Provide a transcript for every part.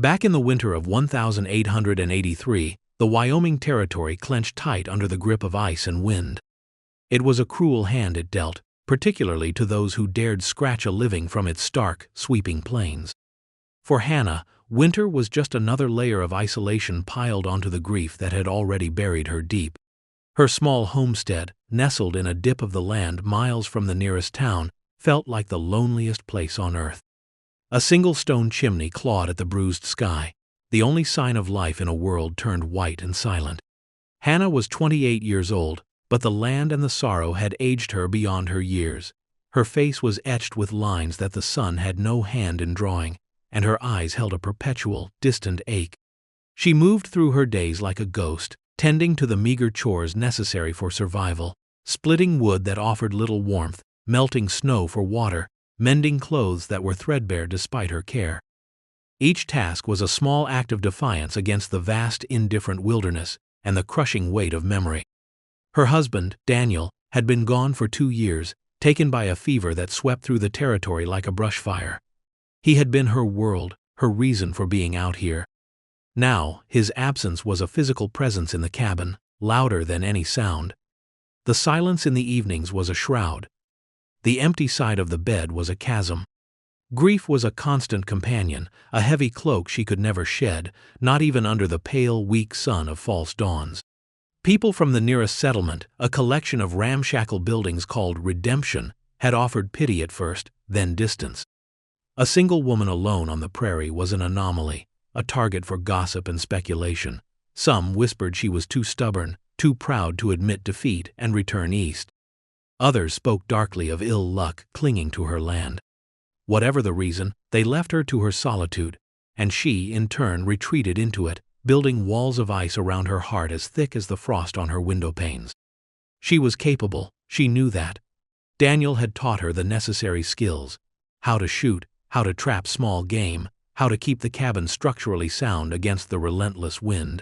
Back in the winter of 1883, the Wyoming Territory clenched tight under the grip of ice and wind. It was a cruel hand it dealt, particularly to those who dared scratch a living from its stark, sweeping plains. For Hannah, winter was just another layer of isolation piled onto the grief that had already buried her deep. Her small homestead, nestled in a dip of the land miles from the nearest town, felt like the loneliest place on earth. A single stone chimney clawed at the bruised sky, the only sign of life in a world turned white and silent. Hannah was 28 years old, but the land and the sorrow had aged her beyond her years. Her face was etched with lines that the sun had no hand in drawing, and her eyes held a perpetual, distant ache. She moved through her days like a ghost, tending to the meager chores necessary for survival, splitting wood that offered little warmth, melting snow for water, mending clothes that were threadbare despite her care. Each task was a small act of defiance against the vast, indifferent wilderness and the crushing weight of memory. Her husband, Daniel, had been gone for 2 years, taken by a fever that swept through the territory like a brush fire. He had been her world, her reason for being out here. Now, his absence was a physical presence in the cabin, louder than any sound. The silence in the evenings was a shroud. The empty side of the bed was a chasm. Grief was a constant companion, a heavy cloak she could never shed, not even under the pale, weak sun of false dawns. People from the nearest settlement, a collection of ramshackle buildings called Redemption, had offered pity at first, then distance. A single woman alone on the prairie was an anomaly, a target for gossip and speculation. Some whispered she was too stubborn, too proud to admit defeat and return east. Others spoke darkly of ill luck clinging to her land. Whatever the reason, they left her to her solitude, and she, in turn, retreated into it, building walls of ice around her heart as thick as the frost on her window panes. She was capable, she knew that. Daniel had taught her the necessary skills: how to shoot, how to trap small game, how to keep the cabin structurally sound against the relentless wind.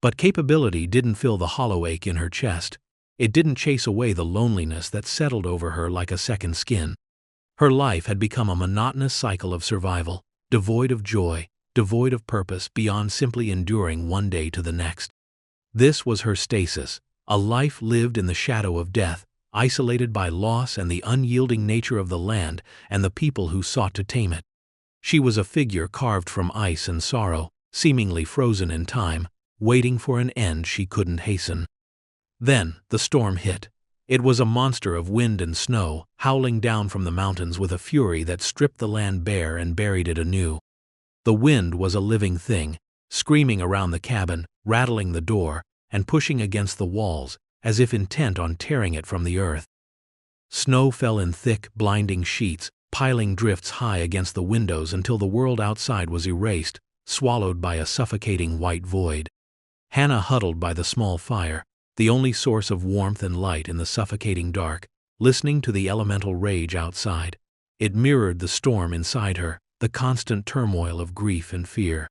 But capability didn't fill the hollow ache in her chest. It didn't chase away the loneliness that settled over her like a second skin. Her life had become a monotonous cycle of survival, devoid of joy, devoid of purpose beyond simply enduring one day to the next. This was her stasis, a life lived in the shadow of death, isolated by loss and the unyielding nature of the land and the people who sought to tame it. She was a figure carved from ice and sorrow, seemingly frozen in time, waiting for an end she couldn't hasten. Then the storm hit. It was a monster of wind and snow, howling down from the mountains with a fury that stripped the land bare and buried it anew. The wind was a living thing, screaming around the cabin, rattling the door, and pushing against the walls, as if intent on tearing it from the earth. Snow fell in thick, blinding sheets, piling drifts high against the windows until the world outside was erased, swallowed by a suffocating white void. Hannah huddled by the small fire, the only source of warmth and light in the suffocating dark, listening to the elemental rage outside. It mirrored the storm inside her, the constant turmoil of grief and fear.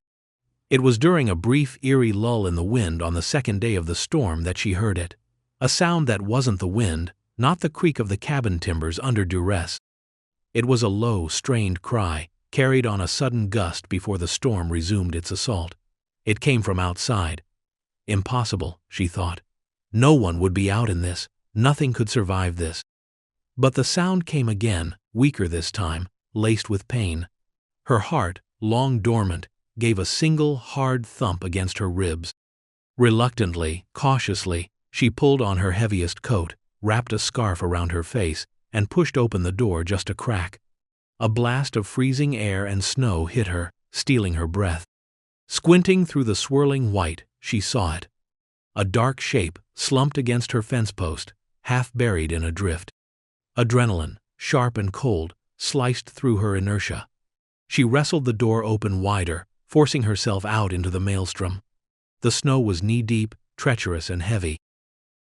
It was during a brief, eerie lull in the wind on the second day of the storm that she heard it. A sound that wasn't the wind, not the creak of the cabin timbers under duress. It was a low, strained cry, carried on a sudden gust before the storm resumed its assault. It came from outside. Impossible, she thought. No one would be out in this. Nothing could survive this. But the sound came again, weaker this time, laced with pain. Her heart, long dormant, gave a single, hard thump against her ribs. Reluctantly, cautiously, she pulled on her heaviest coat, wrapped a scarf around her face, and pushed open the door just a crack. A blast of freezing air and snow hit her, stealing her breath. Squinting through the swirling white, she saw it. A dark shape, slumped against her fence post, half buried in a drift. Adrenaline, sharp and cold, sliced through her inertia. She wrestled the door open wider, forcing herself out into the maelstrom. The snow was knee-deep, treacherous and heavy.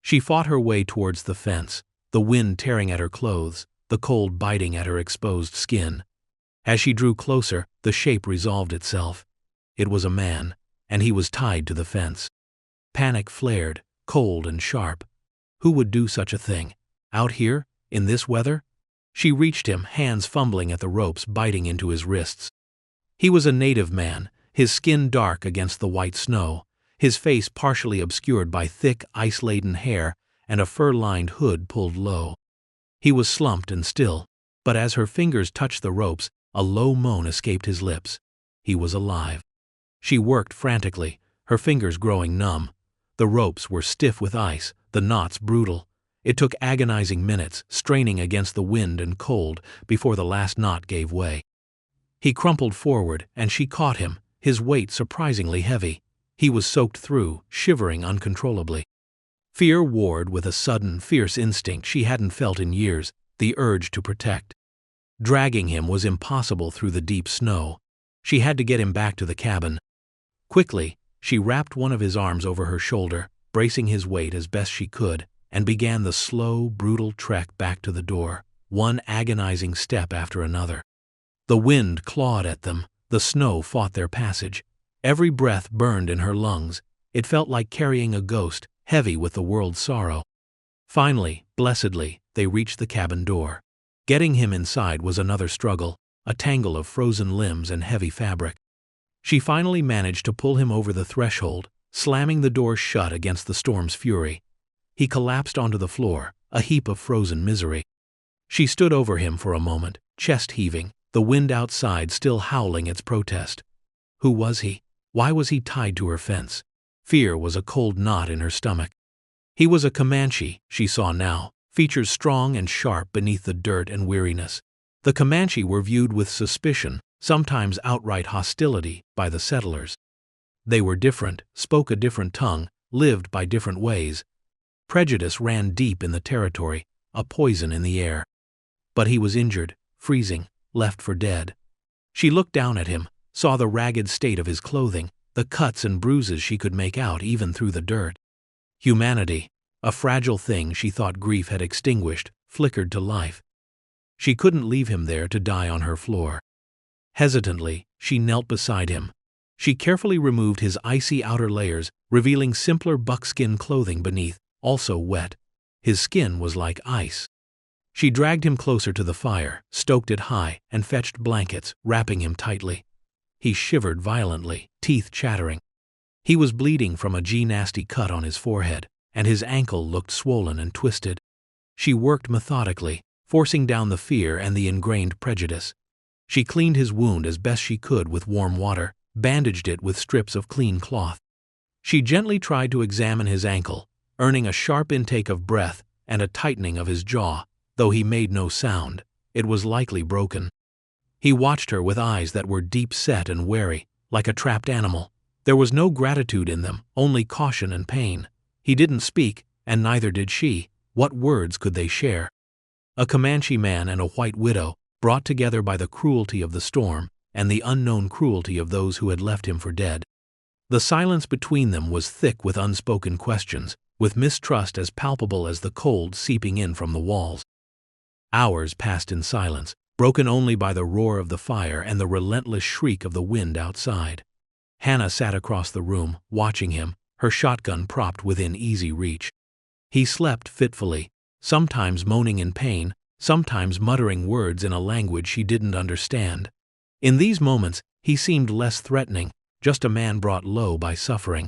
She fought her way towards the fence, the wind tearing at her clothes, the cold biting at her exposed skin. As she drew closer, the shape resolved itself. It was a man, and he was tied to the fence. Panic flared, cold and sharp. Who would do such a thing? Out here, in this weather? She reached him, hands fumbling at the ropes biting into his wrists. He was a native man, his skin dark against the white snow, his face partially obscured by thick, ice-laden hair and a fur-lined hood pulled low. He was slumped and still, but as her fingers touched the ropes, a low moan escaped his lips. He was alive. She worked frantically, her fingers growing numb. The ropes were stiff with ice, the knots brutal. It took agonizing minutes, straining against the wind and cold, before the last knot gave way. He crumpled forward, and she caught him, his weight surprisingly heavy. He was soaked through, shivering uncontrollably. Fear warred with a sudden, fierce instinct she hadn't felt in years, the urge to protect. Dragging him was impossible through the deep snow. She had to get him back to the cabin. Quickly, she wrapped one of his arms over her shoulder, bracing his weight as best she could, and began the slow, brutal trek back to the door, one agonizing step after another. The wind clawed at them, the snow fought their passage. Every breath burned in her lungs. It felt like carrying a ghost, heavy with the world's sorrow. Finally, blessedly, they reached the cabin door. Getting him inside was another struggle, a tangle of frozen limbs and heavy fabric. She finally managed to pull him over the threshold, slamming the door shut against the storm's fury. He collapsed onto the floor, a heap of frozen misery. She stood over him for a moment, chest heaving, the wind outside still howling its protest. Who was he? Why was he tied to her fence? Fear was a cold knot in her stomach. He was a Comanche, she saw now, features strong and sharp beneath the dirt and weariness. The Comanche were viewed with suspicion, sometimes outright hostility, by the settlers. They were different, spoke a different tongue, lived by different ways. Prejudice ran deep in the territory, a poison in the air. But he was injured, freezing, left for dead. She looked down at him, saw the ragged state of his clothing, the cuts and bruises she could make out even through the dirt. Humanity, a fragile thing she thought grief had extinguished, flickered to life. She couldn't leave him there to die on her floor. Hesitantly, she knelt beside him. She carefully removed his icy outer layers, revealing simpler buckskin clothing beneath, also wet. His skin was like ice. She dragged him closer to the fire, stoked it high, and fetched blankets, wrapping him tightly. He shivered violently, teeth chattering. He was bleeding from a nasty cut on his forehead, and his ankle looked swollen and twisted. She worked methodically, forcing down the fear and the ingrained prejudice. She cleaned his wound as best she could with warm water, bandaged it with strips of clean cloth. She gently tried to examine his ankle, earning a sharp intake of breath and a tightening of his jaw. Though he made no sound, it was likely broken. He watched her with eyes that were deep-set and wary, like a trapped animal. There was no gratitude in them, only caution and pain. He didn't speak, and neither did she. What words could they share? A Comanche man and a white widow, brought together by the cruelty of the storm and the unknown cruelty of those who had left him for dead. The silence between them was thick with unspoken questions, with mistrust as palpable as the cold seeping in from the walls. Hours passed in silence, broken only by the roar of the fire and the relentless shriek of the wind outside. Hannah sat across the room, watching him, her shotgun propped within easy reach. He slept fitfully, sometimes moaning in pain, sometimes muttering words in a language she didn't understand. In these moments, he seemed less threatening, just a man brought low by suffering.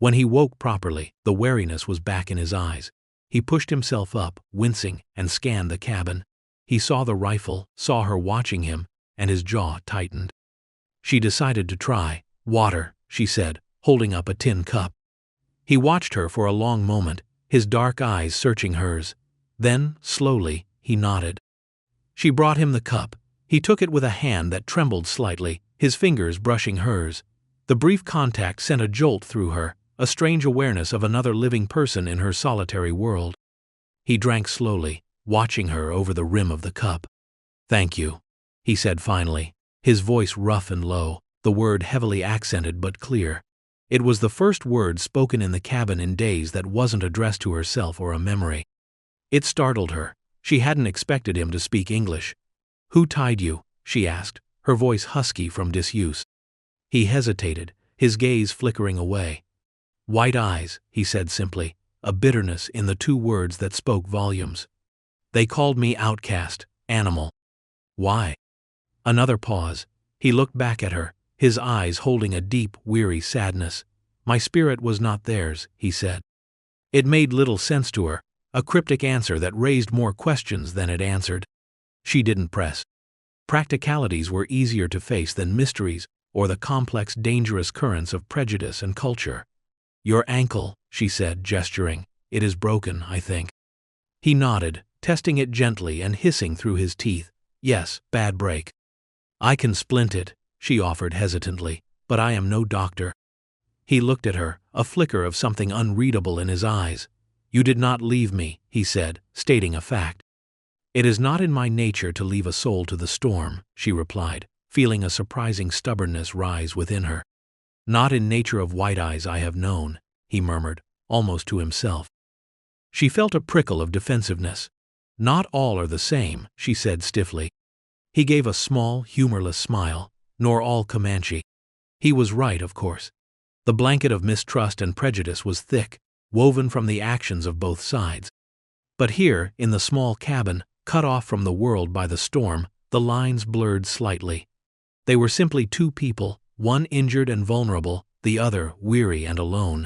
When he woke properly, the wariness was back in his eyes. He pushed himself up, wincing, and scanned the cabin. He saw the rifle, saw her watching him, and his jaw tightened. She decided to try. "Water," she said, holding up a tin cup. He watched her for a long moment, his dark eyes searching hers. Then, slowly, he nodded. She brought him the cup. He took it with a hand that trembled slightly, his fingers brushing hers. The brief contact sent a jolt through her, a strange awareness of another living person in her solitary world. He drank slowly, watching her over the rim of the cup. "Thank you," he said finally, his voice rough and low, the word heavily accented but clear. It was the first word spoken in the cabin in days that wasn't addressed to herself or a memory. It startled her. She hadn't expected him to speak English. "Who tied you?" she asked, her voice husky from disuse. He hesitated, his gaze flickering away. "White eyes," he said simply, a bitterness in the two words that spoke volumes. "They called me outcast, animal." "Why?" Another pause. He looked back at her, his eyes holding a deep, weary sadness. "My spirit was not theirs," he said. It made little sense to her, a cryptic answer that raised more questions than it answered. She didn't press. Practicalities were easier to face than mysteries or the complex, dangerous currents of prejudice and culture. "Your ankle," she said, gesturing. "It is broken, I think." He nodded, testing it gently and hissing through his teeth. "Yes, bad break." "I can splint it," she offered hesitantly, "but I am no doctor." He looked at her, a flicker of something unreadable in his eyes. "You did not leave me," he said, stating a fact. "It is not in my nature to leave a soul to the storm," she replied, feeling a surprising stubbornness rise within her. "Not in nature of White Eyes I have known," he murmured, almost to himself. She felt a prickle of defensiveness. "Not all are the same," she said stiffly. He gave a small, humorless smile. "Nor all Comanche." He was right, of course. The blanket of mistrust and prejudice was thick, woven from the actions of both sides. But here, in the small cabin, cut off from the world by the storm, the lines blurred slightly. They were simply two people, one injured and vulnerable, the other weary and alone.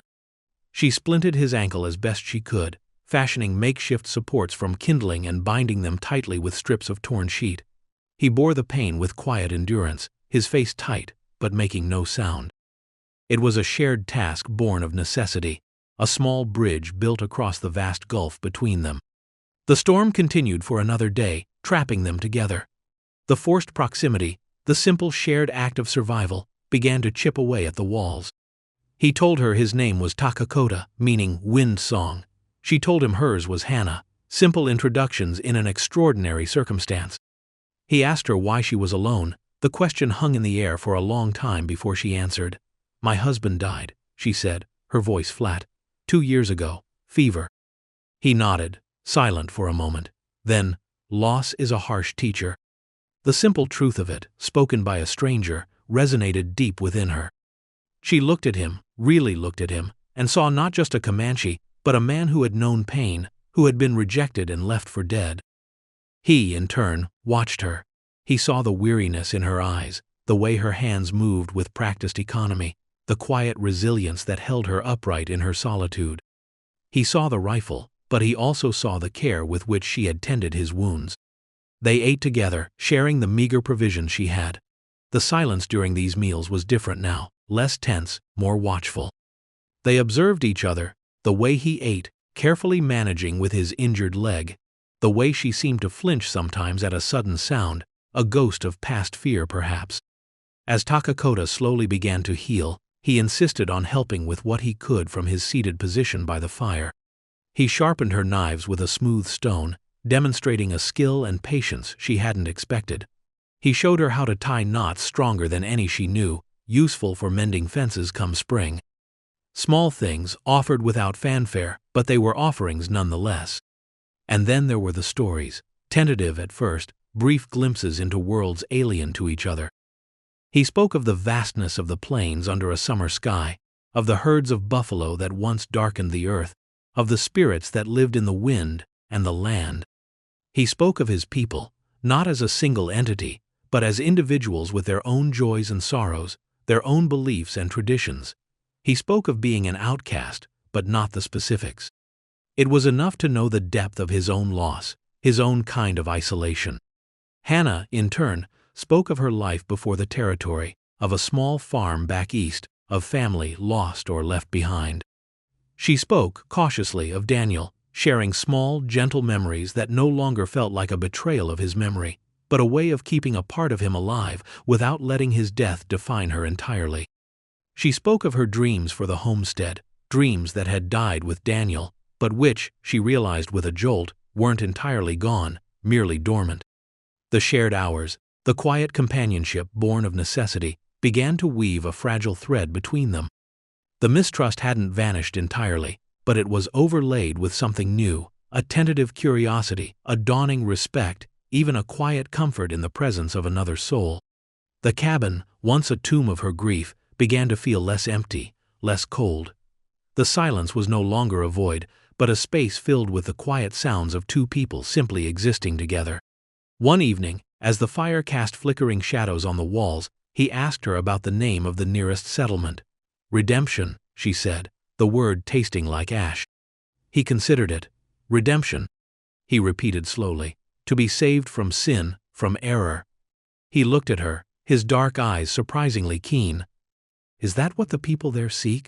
She splinted his ankle as best she could, fashioning makeshift supports from kindling and binding them tightly with strips of torn sheet. He bore the pain with quiet endurance, his face tight, but making no sound. It was a shared task born of necessity, a small bridge built across the vast gulf between them. The storm continued for another day, trapping them together. The forced proximity, the simple shared act of survival, began to chip away at the walls. He told her his name was Takakota, meaning wind song. She told him hers was Hannah, simple introductions in an extraordinary circumstance. He asked her why she was alone. The question hung in the air for a long time before she answered. "My husband died," she said, her voice flat. 2 years ago, fever." He nodded, silent for a moment. Then, "Loss is a harsh teacher." The simple truth of it, spoken by a stranger, resonated deep within her. She looked at him, really looked at him, and saw not just a Comanche, but a man who had known pain, who had been rejected and left for dead. He, in turn, watched her. He saw the weariness in her eyes, the way her hands moved with practiced economy, the quiet resilience that held her upright in her solitude. He saw the rifle, but he also saw the care with which she had tended his wounds. They ate together, sharing the meager provisions she had. The silence during these meals was different now, less tense, more watchful. They observed each other, the way he ate, carefully managing with his injured leg, the way she seemed to flinch sometimes at a sudden sound, a ghost of past fear perhaps. As Takakota slowly began to heal, he insisted on helping with what he could from his seated position by the fire. He sharpened her knives with a smooth stone, demonstrating a skill and patience she hadn't expected. He showed her how to tie knots stronger than any she knew, useful for mending fences come spring. Small things, offered without fanfare, but they were offerings nonetheless. And then there were the stories, tentative at first, brief glimpses into worlds alien to each other. He spoke of the vastness of the plains under a summer sky, of the herds of buffalo that once darkened the earth, of the spirits that lived in the wind and the land. He spoke of his people, not as a single entity, but as individuals with their own joys and sorrows, their own beliefs and traditions. He spoke of being an outcast, but not the specifics. It was enough to know the depth of his own loss, his own kind of isolation. Hannah, in turn, spoke of her life before the territory, of a small farm back east, of family lost or left behind. She spoke, cautiously, of Daniel, sharing small, gentle memories that no longer felt like a betrayal of his memory, but a way of keeping a part of him alive without letting his death define her entirely. She spoke of her dreams for the homestead, dreams that had died with Daniel, but which, she realized with a jolt, weren't entirely gone, merely dormant. The shared hours, the quiet companionship born of necessity, began to weave a fragile thread between them. The mistrust hadn't vanished entirely, but it was overlaid with something new, a tentative curiosity, a dawning respect, even a quiet comfort in the presence of another soul. The cabin, once a tomb of her grief, began to feel less empty, less cold. The silence was no longer a void, but a space filled with the quiet sounds of two people simply existing together. One evening, as the fire cast flickering shadows on the walls, He asked her about the name of the nearest settlement. Redemption, she said, the word tasting like ash. He considered it. Redemption, he repeated slowly. To be saved from sin, from error. He looked at her, his dark eyes surprisingly keen. Is that what the people there seek?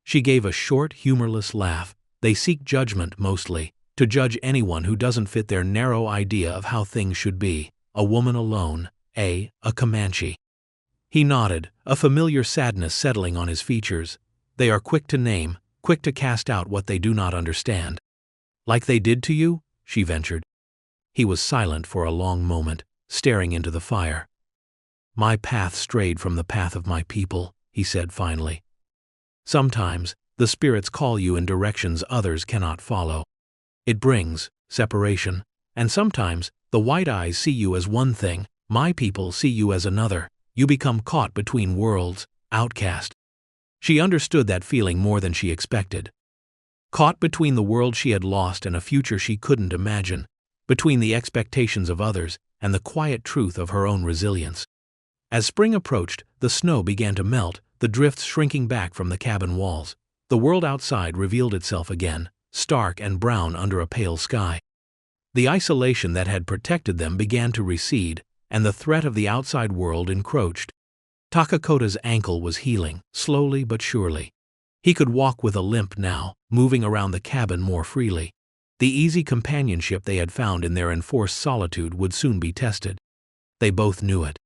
She gave a short, humorless laugh. They seek judgment mostly, to judge anyone who doesn't fit their narrow idea of how things should be. A woman alone, a Comanche. He nodded, a familiar sadness settling on his features. They are quick to name, quick to cast out what they do not understand. Like they did to you? She ventured. He was silent for a long moment, staring into the fire. My path strayed from the path of my people, he said finally. Sometimes, the spirits call you in directions others cannot follow. It brings separation, and sometimes, the white eyes see you as one thing, my people see you as another. You become caught between worlds, outcast. She understood that feeling more than she expected. Caught between the world she had lost and a future she couldn't imagine, between the expectations of others and the quiet truth of her own resilience. As spring approached, the snow began to melt, the drifts shrinking back from the cabin walls. The world outside revealed itself again, stark and brown under a pale sky. The isolation that had protected them began to recede, and the threat of the outside world encroached. Takakota's ankle was healing, slowly but surely. He could walk with a limp now, moving around the cabin more freely. The easy companionship they had found in their enforced solitude would soon be tested. They both knew it.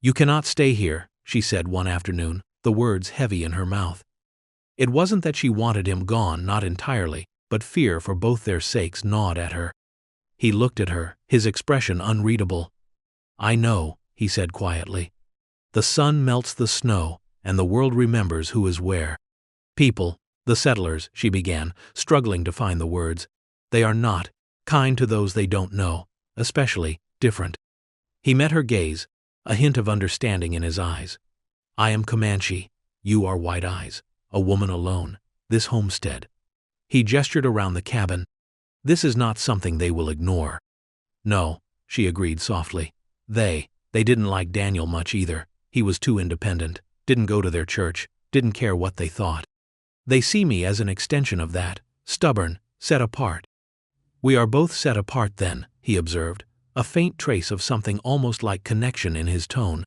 You cannot stay here, she said one afternoon, the words heavy in her mouth. It wasn't that she wanted him gone, not entirely, but fear for both their sakes gnawed at her. He looked at her, his expression unreadable. I know, he said quietly. The sun melts the snow, and the world remembers who is where. People, the settlers, she began, struggling to find the words. They are not kind to those they don't know, especially different. He met her gaze, a hint of understanding in his eyes. I am Comanche, you are White Eyes, a woman alone, this homestead. He gestured around the cabin. This is not something they will ignore. No, she agreed softly. They didn't like Daniel much either. He was too independent, didn't go to their church, didn't care what they thought. They see me as an extension of that, stubborn, set apart. We are both set apart then, he observed, a faint trace of something almost like connection in his tone.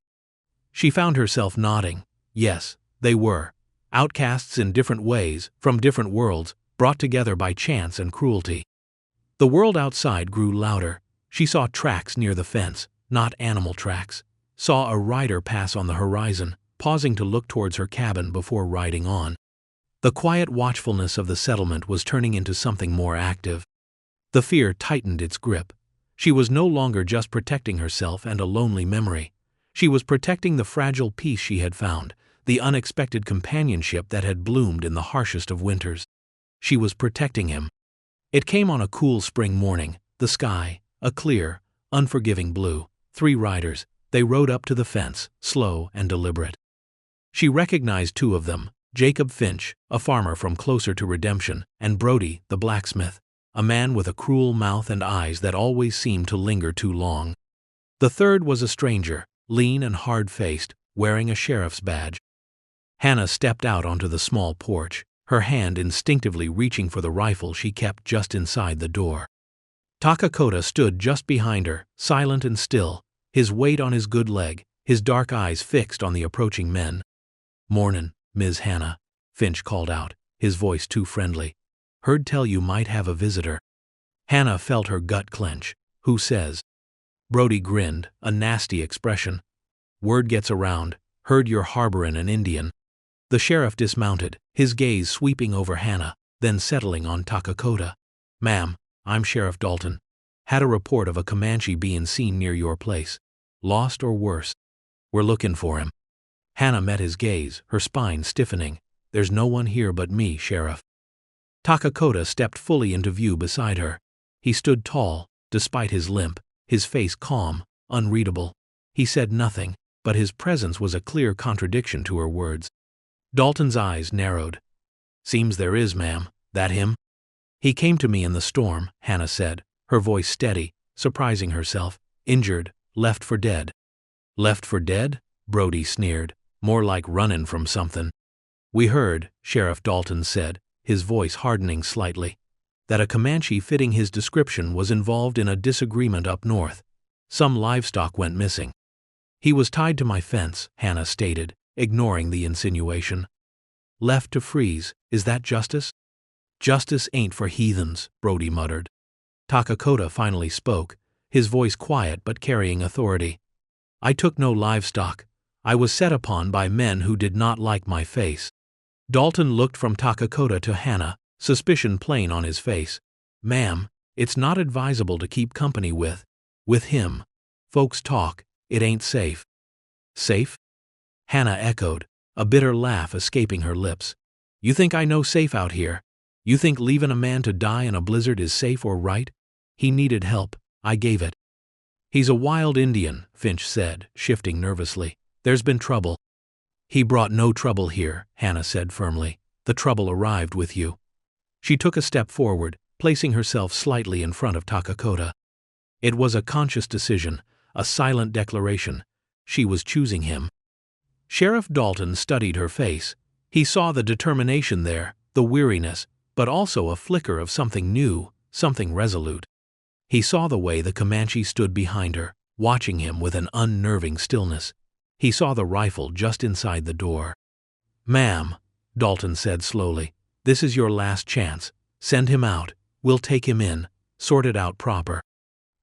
She found herself nodding. Yes, they were. Outcasts in different ways, from different worlds, brought together by chance and cruelty. The world outside grew louder. She saw tracks near the fence, not animal tracks. Saw a rider pass on the horizon, pausing to look towards her cabin before riding on. The quiet watchfulness of the settlement was turning into something more active. The fear tightened its grip. She was no longer just protecting herself and a lonely memory. She was protecting the fragile peace she had found, the unexpected companionship that had bloomed in the harshest of winters. She was protecting him. It came on a cool spring morning, the sky, a clear, unforgiving blue. 3 riders. They rode up to the fence, slow and deliberate. She recognized 2 of them, Jacob Finch, a farmer from closer to Redemption, and Brody, the blacksmith, a man with a cruel mouth and eyes that always seemed to linger too long. The third was a stranger, lean and hard-faced, wearing a sheriff's badge. Hannah stepped out onto the small porch, her hand instinctively reaching for the rifle she kept just inside the door. Takakota stood just behind her, silent and still, his weight on his good leg, his dark eyes fixed on the approaching men. "Mornin', Ms. Hannah," Finch called out, his voice too friendly. "Heard tell you might have a visitor." Hannah felt her gut clench. "Who says?" Brody grinned, a nasty expression. "Word gets around, heard you're harborin' an Indian." The sheriff dismounted, his gaze sweeping over Hannah, then settling on Takakota. "Ma'am, I'm Sheriff Dalton. Had a report of a Comanche being seen near your place. Lost or worse. We're looking for him." Hannah met his gaze, her spine stiffening. "There's no one here but me, Sheriff." Takakota stepped fully into view beside her. He stood tall, despite his limp, his face calm, unreadable. He said nothing, but his presence was a clear contradiction to her words. Dalton's eyes narrowed. "Seems there is, ma'am. That him?" "He came to me in the storm," Hannah said, her voice steady, surprising herself. "Injured, left for dead." "Left for dead?" Brody sneered. "More like runnin' from something." "We heard," Sheriff Dalton said, his voice hardening slightly, "that a Comanche fitting his description was involved in a disagreement up north. Some livestock went missing." "He was tied to my fence," Hannah stated, ignoring the insinuation. "Left to freeze, is that justice?" "Justice ain't for heathens," Brody muttered. Takakota finally spoke, his voice quiet but carrying authority. "I took no livestock. I was set upon by men who did not like my face." Dalton looked from Takakota to Hannah, suspicion plain on his face. "Ma'am, it's not advisable to keep company with him. Folks talk, it ain't safe." "Safe?" Hannah echoed, a bitter laugh escaping her lips. "You think I know safe out here? You think leaving a man to die in a blizzard is safe or right? He needed help, I gave it." "He's a wild Indian," Finch said, shifting nervously. "There's been trouble." "He brought no trouble here," Hannah said firmly. "The trouble arrived with you." She took a step forward, placing herself slightly in front of Takakota. It was a conscious decision, a silent declaration. She was choosing him. Sheriff Dalton studied her face. He saw the determination there, the weariness, but also a flicker of something new, something resolute. He saw the way the Comanche stood behind her, watching him with an unnerving stillness. He saw the rifle just inside the door. "Ma'am," Dalton said slowly, "this is your last chance. Send him out. We'll take him in, sort it out proper."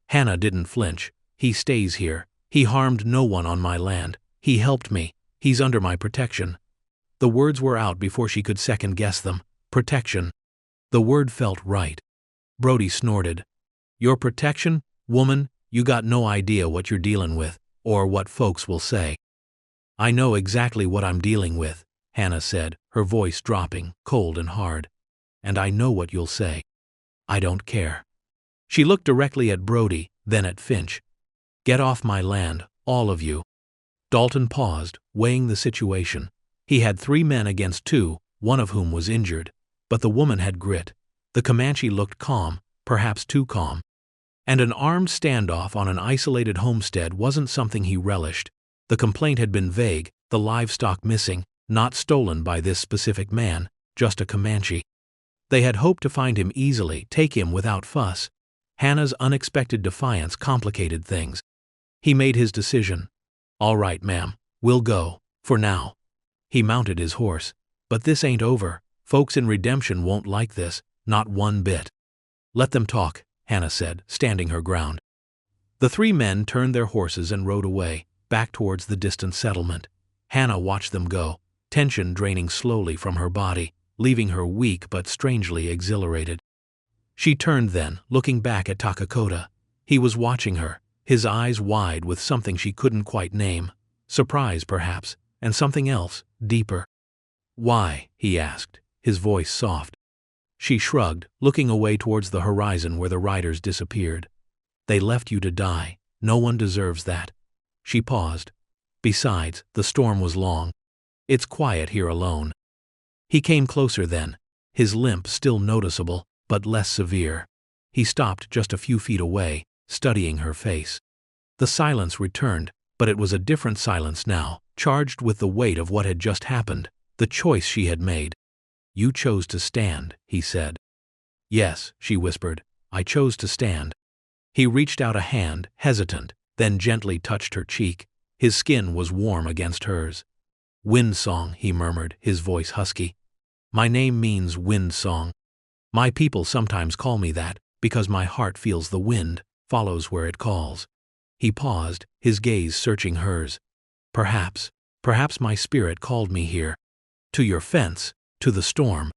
Hannah didn't flinch. "He stays here. He harmed no one on my land. He helped me. He's under my protection." The words were out before she could second-guess them. Protection. The word felt right. Brody snorted. "Your protection? Woman, you got no idea what you're dealing with, or what folks will say." "I know exactly what I'm dealing with," Hannah said, her voice dropping, cold and hard. "And I know what you'll say. I don't care." She looked directly at Brody, then at Finch. "Get off my land, all of you." Dalton paused, weighing the situation. He had 3 men against 2, one of whom was injured. But the woman had grit. The Comanche looked calm, perhaps too calm. And an armed standoff on an isolated homestead wasn't something he relished. The complaint had been vague, the livestock missing, not stolen by this specific man, just a Comanche. They had hoped to find him easily, take him without fuss. Hannah's unexpected defiance complicated things. He made his decision. "All right, ma'am, we'll go, for now." He mounted his horse. "But this ain't over. Folks in Redemption won't like this, not one bit." "Let them talk," Hannah said, standing her ground. The 3 men turned their horses and rode away, back towards the distant settlement. Hannah watched them go, tension draining slowly from her body, leaving her weak but strangely exhilarated. She turned then, looking back at Takakota. He was watching her, his eyes wide with something she couldn't quite name. Surprise, perhaps, and something else, deeper. "Why?" he asked, his voice soft. She shrugged, looking away towards the horizon where the riders disappeared. "They left you to die. No one deserves that." She paused. "Besides, the storm was long. It's quiet here alone." He came closer then, his limp still noticeable, but less severe. He stopped just a few feet away, studying her face. The silence returned, but it was a different silence now, charged with the weight of what had just happened, the choice she had made. "You chose to stand," he said. "Yes," she whispered, "I chose to stand." He reached out a hand, hesitant, then gently touched her cheek. His skin was warm against hers. "Wind song," he murmured, his voice husky. "My name means wind song. My people sometimes call me that, because my heart feels the wind, follows where it calls." He paused, his gaze searching hers. Perhaps my spirit called me here. To your fence, to the storm."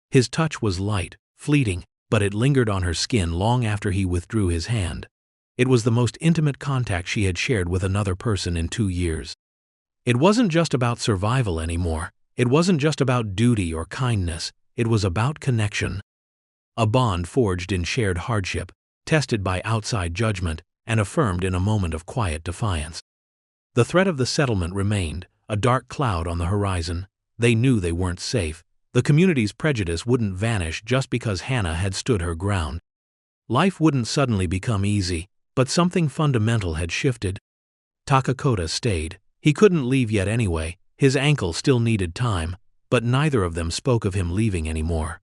His touch was light, fleeting, but it lingered on her skin long after he withdrew his hand. It was the most intimate contact she had shared with another person in 2 years. It wasn't just about survival anymore. It wasn't just about duty or kindness. It was about connection. A bond forged in shared hardship, tested by outside judgment, and affirmed in a moment of quiet defiance. The threat of the settlement remained, a dark cloud on the horizon. They knew they weren't safe. The community's prejudice wouldn't vanish just because Hannah had stood her ground. Life wouldn't suddenly become easy, but something fundamental had shifted. Takakota stayed. He couldn't leave yet anyway, his ankle still needed time, but neither of them spoke of him leaving anymore.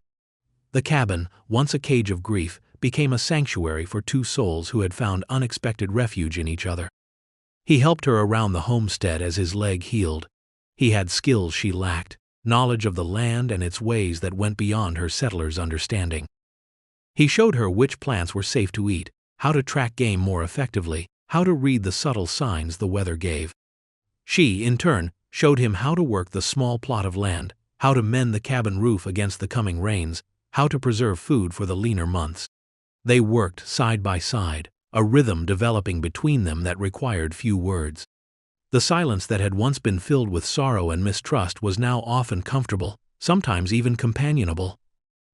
The cabin, once a cage of grief, became a sanctuary for two souls who had found unexpected refuge in each other. He helped her around the homestead as his leg healed. He had skills she lacked, knowledge of the land and its ways that went beyond her settler's understanding. He showed her which plants were safe to eat, how to track game more effectively, how to read the subtle signs the weather gave. She, in turn, showed him how to work the small plot of land, how to mend the cabin roof against the coming rains, how to preserve food for the leaner months. They worked side by side, a rhythm developing between them that required few words. The silence that had once been filled with sorrow and mistrust was now often comfortable, sometimes even companionable.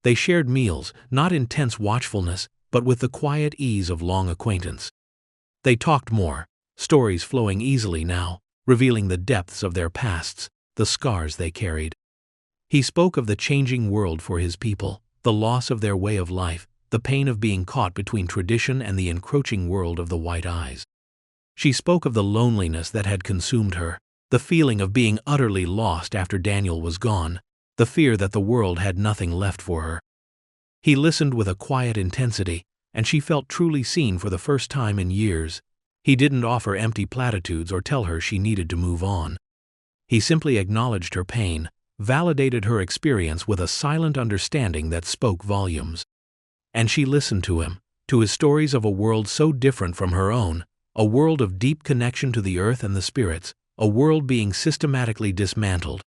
They shared meals, not in tense watchfulness, but with the quiet ease of long acquaintance. They talked more, stories flowing easily now, revealing the depths of their pasts, the scars they carried. He spoke of the changing world for his people, the loss of their way of life, the pain of being caught between tradition and the encroaching world of the white eyes. She spoke of the loneliness that had consumed her, the feeling of being utterly lost after Daniel was gone, the fear that the world had nothing left for her. He listened with a quiet intensity, and she felt truly seen for the first time in years. He didn't offer empty platitudes or tell her she needed to move on. He simply acknowledged her pain, validated her experience with a silent understanding that spoke volumes. And she listened to him, to his stories of a world so different from her own, a world of deep connection to the earth and the spirits, a world being systematically dismantled.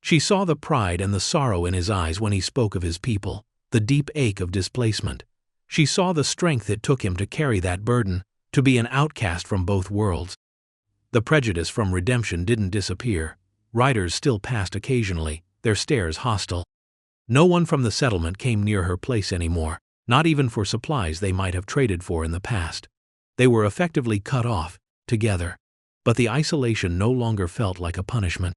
She saw the pride and the sorrow in his eyes when he spoke of his people, the deep ache of displacement. She saw the strength it took him to carry that burden, to be an outcast from both worlds. The prejudice from redemption didn't disappear. Riders still passed occasionally, their stares hostile. No one from the settlement came near her place anymore, not even for supplies they might have traded for in the past. They were effectively cut off, together. But the isolation no longer felt like a punishment.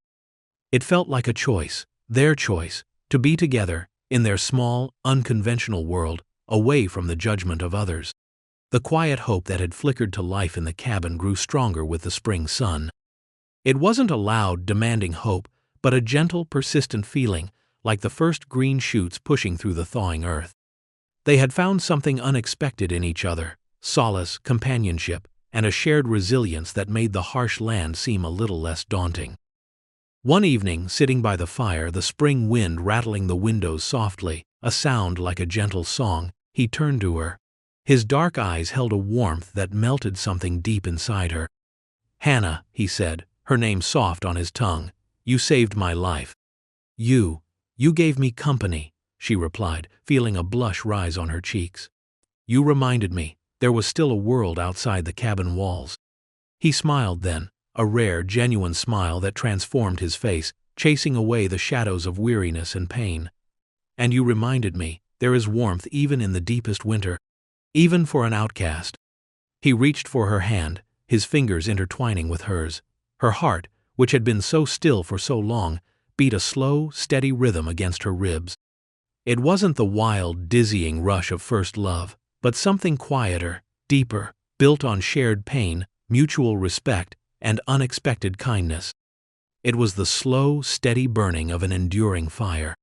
It felt like a choice, their choice, to be together, in their small, unconventional world, away from the judgment of others. The quiet hope that had flickered to life in the cabin grew stronger with the spring sun. It wasn't a loud, demanding hope, but a gentle, persistent feeling, like the first green shoots pushing through the thawing earth. They had found something unexpected in each other, solace, companionship, and a shared resilience that made the harsh land seem a little less daunting. One evening, sitting by the fire, the spring wind rattling the windows softly, a sound like a gentle song, he turned to her. His dark eyes held a warmth that melted something deep inside her. "Hannah," he said, her name soft on his tongue, "you saved my life." You gave me company," she replied, feeling a blush rise on her cheeks. "You reminded me there was still a world outside the cabin walls." He smiled then, a rare, genuine smile that transformed his face, chasing away the shadows of weariness and pain. "And you reminded me, there is warmth even in the deepest winter, even for an outcast." He reached for her hand, his fingers intertwining with hers. Her heart, which had been so still for so long, beat a slow, steady rhythm against her ribs. It wasn't the wild, dizzying rush of first love, but something quieter, deeper, built on shared pain, mutual respect, and unexpected kindness. It was the slow, steady burning of an enduring fire.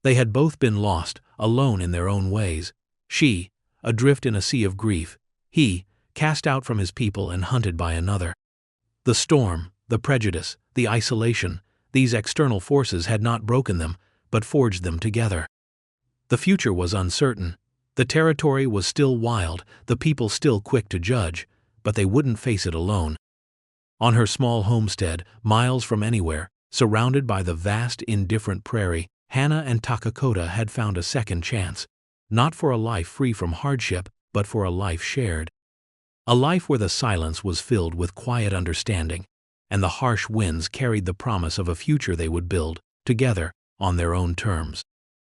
They had both been lost, alone in their own ways. She, adrift in a sea of grief. He, cast out from his people and hunted by another. The storm, the prejudice, the isolation, these external forces had not broken them, but forged them together. The future was uncertain. The territory was still wild, the people still quick to judge, but they wouldn't face it alone. On her small homestead, miles from anywhere, surrounded by the vast, indifferent prairie, Hannah and Takakota had found a second chance, not for a life free from hardship, but for a life shared. A life where the silence was filled with quiet understanding, and the harsh winds carried the promise of a future they would build, together, on their own terms.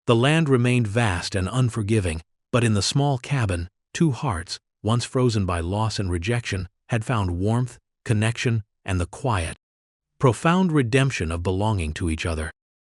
The land remained vast and unforgiving, but in the small cabin, two hearts, once frozen by loss and rejection, had found warmth, connection, and the quiet, profound redemption of belonging to each other.